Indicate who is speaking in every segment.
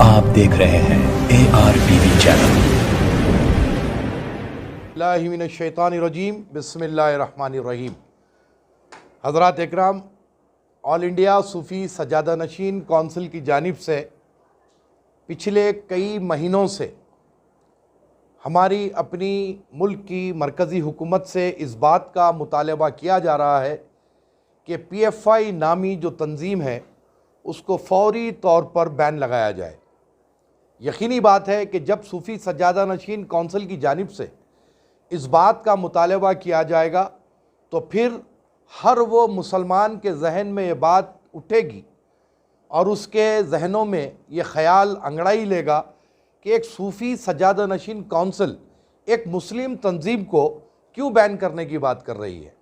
Speaker 1: आप देख रहे हैं ARTV चैनल।
Speaker 2: बिस्मिल्लाहिर्रहमानिर्रहीम, बिस्मिल्लाहिर्रहमानिर्रहीम। हज़रात इकराम, ऑल इंडिया सूफ़ी सजादा नशीन कौंसिल की जानिब से पिछले कई महीनों से हमारी अपनी मुल्क की मरकज़ी हुकूमत से इस बात का मुतालबा किया जा रहा है कि PFI नामी जो तंजीम है उसको फ़ौरी तौर पर बैन लगाया जाए। यकीनी बात है कि जब सूफ़ी सजादा नशीन कौंसिल की जानिब से इस बात का मुतालबा किया जाएगा तो फिर हर वो मुसलमान के जहन में ये बात उठेगी और उसके जहनों में ये ख़याल अंगड़ाई लेगा कि एक सूफ़ी सजादा नशीन कौंसिल एक मुस्लिम तंजीम को क्यों बैन करने की बात कर रही है।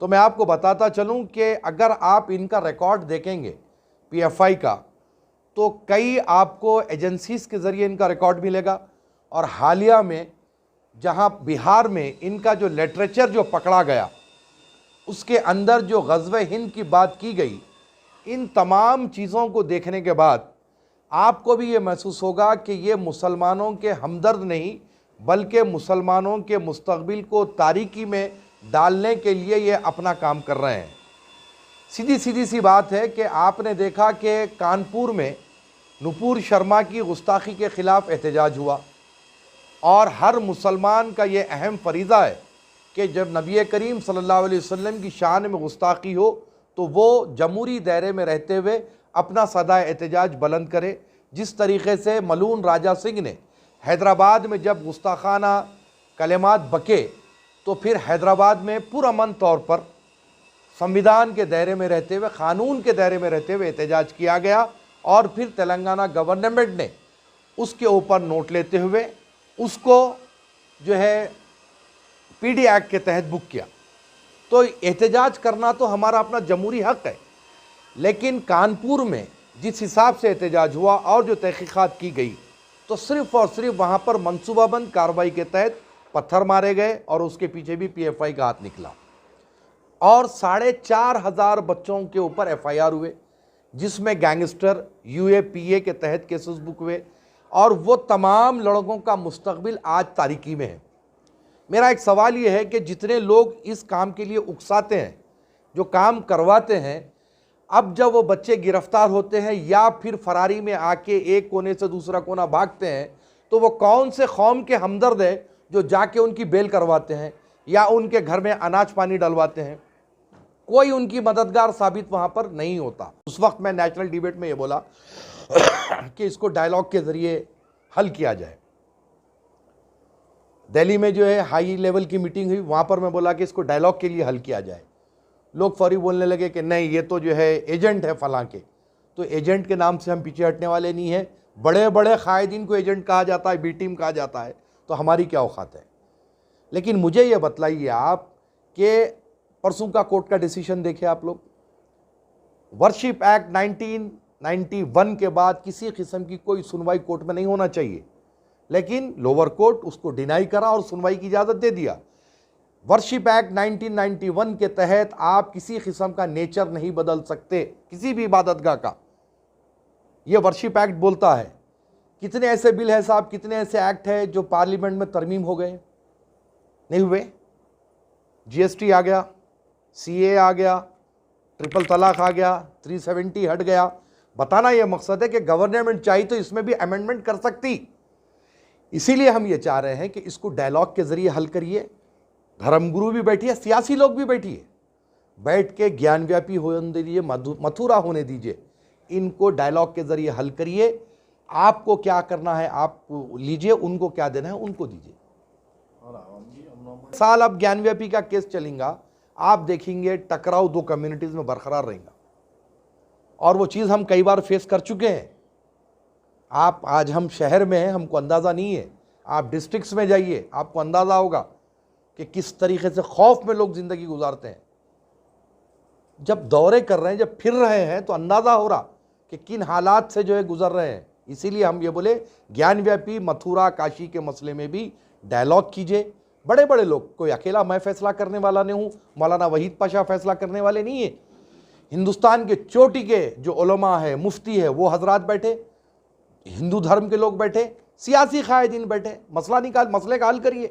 Speaker 2: तो मैं आपको बताता चलूँ कि अगर आप इनका रिकॉर्ड देखेंगे PFI का, तो कई आपको एजेंसीज़ के ज़रिए इनका रिकॉर्ड मिलेगा। और हालिया में जहां बिहार में इनका जो लिटरेचर जो पकड़ा गया उसके अंदर जो ग़ज़वे हिंद की बात की गई, इन तमाम चीज़ों को देखने के बाद आपको भी ये महसूस होगा कि ये मुसलमानों के हमदर्द नहीं बल्कि मुसलमानों के मुस्तक़बिल को तारीकी में डालने के लिए ये अपना काम कर रहे हैं। सीधी सी बात है कि आपने देखा कि कानपुर में नुपुर शर्मा की गुस्ताखी के ख़िलाफ़ एहतजाज हुआ और हर मुसलमान का ये अहम फरीज़ा है कि जब नबी करीम सल्लल्लाहु अलैहि वसल्लम की शान में गुस्ताखी हो तो वो जमहूरी दायरे में रहते हुए अपना सदा एहतजाज बुलंद करे। जिस तरीक़े से मलून राजा सिंह ने हैदराबाद में जब गुस्ताखाना कलेमात बके तो फिर हैदराबाद में पुरअमन तौर पर संविधान के दायरे में रहते हुए, क़ानून के दायरे में रहते हुए एहतजाज किया गया और फिर तेलंगाना गवर्नमेंट ने उसके ऊपर नोट लेते हुए उसको जो है PD एक्ट के तहत बुक किया। तो एहतजाज करना तो हमारा अपना जमहूरी हक़ है, लेकिन कानपुर में जिस हिसाब से एहतजाज हुआ और जो तहक़ीक़ात की गई तो सिर्फ़ और सिर्फ वहाँ पर मनसूबाबंद कार्रवाई के तहत पत्थर मारे गए और उसके पीछे भी PFI का हाथ निकला और 4,500 बच्चों के ऊपर FIR हुए, जिसमें गैंगस्टर UAPA के तहत केसेस बुक हुए और वो तमाम लड़कों का मुस्तक़बिल आज तारीकी में है। मेरा एक सवाल ये है कि जितने लोग इस काम के लिए उकसाते हैं, जो काम करवाते हैं, अब जब वो बच्चे गिरफ्तार होते हैं या फिर फरारी में आके एक कोने से दूसरा कोना भागते हैं तो वो कौन से कौम के हमदर्द है जो जाके उनकी बेल करवाते हैं या उनके घर में अनाज पानी डलवाते हैं। कोई उनकी मददगार साबित वहाँ पर नहीं होता। उस वक्त मैं नेशनल डिबेट में ये बोला कि इसको डायलॉग के ज़रिए हल किया जाए। दिल्ली में जो है हाई लेवल की मीटिंग हुई, वहाँ पर मैं बोला कि इसको डायलॉग के लिए हल किया जाए। लोग फौरी बोलने लगे कि नहीं, ये तो जो है एजेंट है फलां के। तो एजेंट के नाम से हम पीछे हटने वाले नहीं हैं। बड़े बड़े कायदीन को एजेंट कहा जाता है, B टीम कहा जाता है, तो हमारी क्या औकात है। लेकिन मुझे ये बतलाइए आप कि परसों का कोर्ट का डिसीजन देखे आप लोग। वर्शिप एक्ट 1991 के बाद किसी किस्म की कोई सुनवाई कोर्ट में नहीं होना चाहिए, लेकिन लोअर कोर्ट उसको डिनाई करा और सुनवाई की इजाज़त दे दिया। वर्शिप एक्ट 1991 के तहत आप किसी किस्म का नेचर नहीं बदल सकते किसी भी इबादतगाह का। ये वर्शिप एक्ट बोलता है। कितने ऐसे बिल है साहब, कितने ऐसे एक्ट है जो पार्लियामेंट में तरमीम हो गए, नहीं हुए। GST आ गया, CA आ गया, ट्रिपल तलाक आ गया, 370 हट गया। बताना ये मकसद है कि गवर्नमेंट चाहिए तो इसमें भी अमेंडमेंट कर सकती। इसीलिए हम ये चाह रहे हैं कि इसको डायलॉग के ज़रिए हल करिए। धर्मगुरु भी बैठिए, सियासी लोग भी बैठिए, बैठ के ज्ञानव्यापी होने दीजिए, मथुरा होने दीजिए। इनको डायलॉग के ज़रिए हल करिए। आपको क्या करना है आप लीजिए, उनको क्या देना है उनको दीजिए। साल अब ज्ञानव्यापी का केस चलेगा, आप देखेंगे टकराव दो कम्युनिटीज़ में बरकरार रहेगा और वो चीज़ हम कई बार फेस कर चुके हैं। आप आज हम शहर में हैं, हमको अंदाज़ा नहीं है। आप डिस्ट्रिक्ट्स में जाइए, आपको अंदाज़ा होगा कि किस तरीके से खौफ में लोग ज़िंदगी गुजारते हैं। जब दौरे कर रहे हैं, जब फिर रहे हैं, तो अंदाज़ा हो रहा कि किन हालात से जो है गुजर रहे हैं। इसीलिए हम ये बोले ज्ञानव्यापी मथुरा काशी के मसले में भी डायलॉग कीजिए। बड़े बड़े लोग, कोई अकेला मैं फैसला करने वाला नहीं हूँ, मौलाना वहीद पाशा फैसला करने वाले नहीं है। हिंदुस्तान के चोटी के जो उलमा है, मुफ्ती है, वो हजरात बैठे, हिंदू धर्म के लोग बैठे, सियासी कायदीन बैठे, मसले का हल करिए।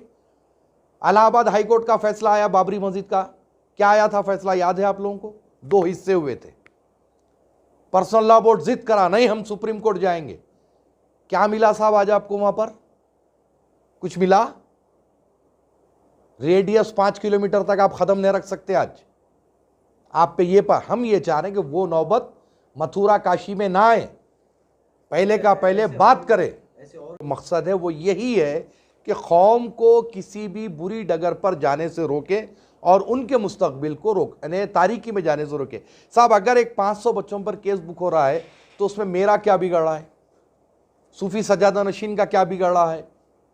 Speaker 2: इलाहाबाद हाईकोर्ट का फैसला आया बाबरी मस्जिद का, क्या आया था फैसला, याद है आप लोगों को? 2 हिस्से हुए थे। पर्सनल लॉ बोर्ड जिद करा, नहीं हम सुप्रीम कोर्ट जाएंगे। क्या मिला साहब आज आपको वहां पर? कुछ मिला? रेडियस 5 किलोमीटर तक आप खत्म नहीं रख सकते आज। आप पे ये पर हम ये चाह रहे हैं कि वो नौबत मथुरा काशी में ना आए, पहले का पहले बात करें। मकसद है वो यही है कि कौम को किसी भी बुरी डगर पर जाने से रोके और उनके मुस्तकबिल को यानी तारीकी में जाने से रोके। साहब अगर एक 500 बच्चों पर केस बुक हो रहा है तो उसमें मेरा क्या बिगड़ रहा है? सूफी सज्जादा नशीन का क्या बिगड़ रहा है?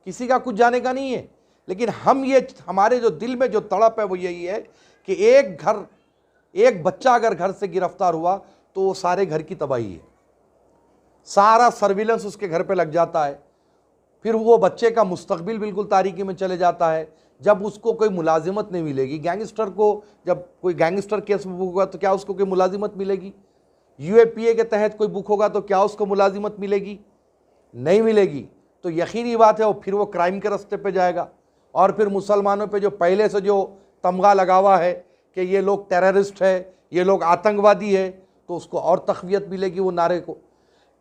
Speaker 2: किसी का कुछ जाने का नहीं है। लेकिन हमारे जो दिल में जो तड़प है वो यही है कि एक बच्चा अगर घर से गिरफ्तार हुआ तो वो सारे घर की तबाही है, सारा सर्विलेंस उसके घर पे लग जाता है, फिर वो बच्चे का मुस्तकबिल बिल्कुल तारीकी में चले जाता है। जब उसको कोई मुलाजिमत नहीं मिलेगी, गैंगस्टर को जब कोई गैंगस्टर केस बुक होगा तो क्या उसको कोई मुलाजिमत मिलेगी? यूएपीए के तहत कोई बुक होगा तो क्या उसको मुलाजिमत मिलेगी? नहीं मिलेगी। तो यकीनी बात है फिर वो क्राइम के रास्ते पे जाएगा और फिर मुसलमानों पे जो पहले से जो तमगा लगा हुआ है कि ये लोग टेररिस्ट है, ये लोग आतंकवादी है, तो उसको और तक़वियत मिलेगी वो नारे को।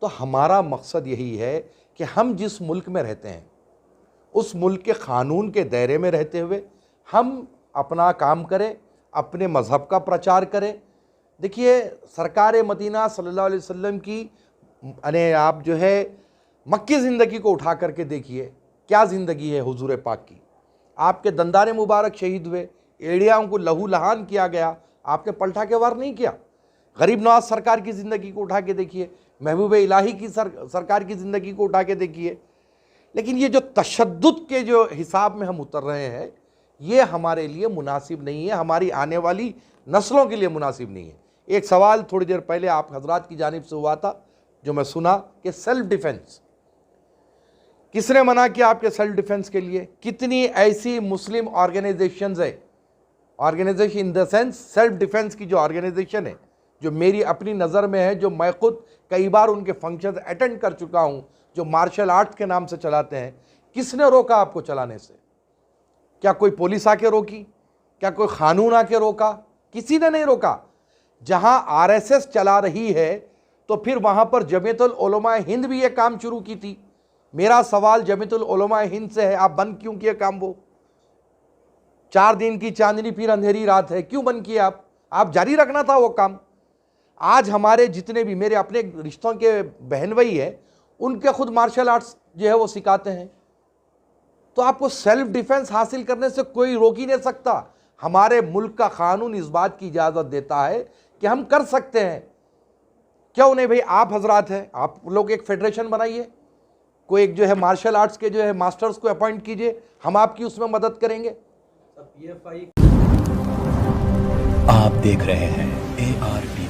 Speaker 2: तो हमारा मकसद यही है कि हम जिस मुल्क में रहते हैं उस मुल्क के क़ानून के दायरे में रहते हुए हम अपना काम करें, अपने मज़हब का प्रचार करें। देखिए सरकार मदीना सल्लल्लाहु अलैहि वसल्लम की यानी आप जो है मक्की ज़िंदगी को उठा करके देखिए, क्या ज़िंदगी है हुजूर पाक की। आपके दंदारे मुबारक शहीद हुए, एड़ियाओं को लहू लहान किया गया, आपने पलटा के वार नहीं किया। गरीब नवाज सरकार की ज़िंदगी को उठा के देखिए, महबूब इलाही की सरकार की ज़िंदगी को उठा के देखिए। लेकिन ये जो तशद्दुद के जो हिसाब में हम उतर रहे हैं ये हमारे लिए मुनासिब नहीं है, हमारी आने वाली नस्लों के लिए मुनासिब नहीं है। एक सवाल थोड़ी देर पहले आप हजरात की जानिब से हुआ था जो मैं सुना कि सेल्फ डिफेंस, किसने मना किया आपके सेल्फ डिफेंस के लिए? कितनी ऐसी मुस्लिम ऑर्गेनाइजेशंस है, organisation in the sense self defence की जो ऑर्गेनाइजेशन है, जो मेरी अपनी नज़र में है, जो मैं खुद कई बार उनके फंक्शन अटेंड कर चुका हूं, जो मार्शल आर्ट के नाम से चलाते हैं। किसने रोका आपको चलाने से? क्या कोई पुलिस आके रोकी? क्या कोई कानून आके रोका? किसी ने नहीं रोका। जहां आरएसएस चला रही है तो फिर वहां पर जमीयतुल उलमा हिंद भी ये काम शुरू की थी। मेरा सवाल जमीयतुल उलमा हिंद से है, आप बंद क्यों किए काम? वो 4 दिन की चांदनी फिर अंधेरी रात है, क्यों बंद किए आप जारी रखना था वो काम। आज हमारे जितने भी मेरे अपने रिश्तों के बहन भाई है उनके खुद मार्शल आर्ट्स जो है वो सिखाते हैं। तो आपको सेल्फ डिफेंस हासिल करने से कोई रोक ही नहीं सकता। हमारे मुल्क का कानून इस बात की इजाज़त देता है कि हम कर सकते हैं। क्यों नहीं भाई? आप हजरात हैं, आप लोग एक फेडरेशन बनाइए, कोई एक जो है मार्शल आर्ट्स के जो है मास्टर्स को अपॉइंट कीजिए, हम आपकी उसमें मदद करेंगे।
Speaker 1: आप देख रहे हैं ARP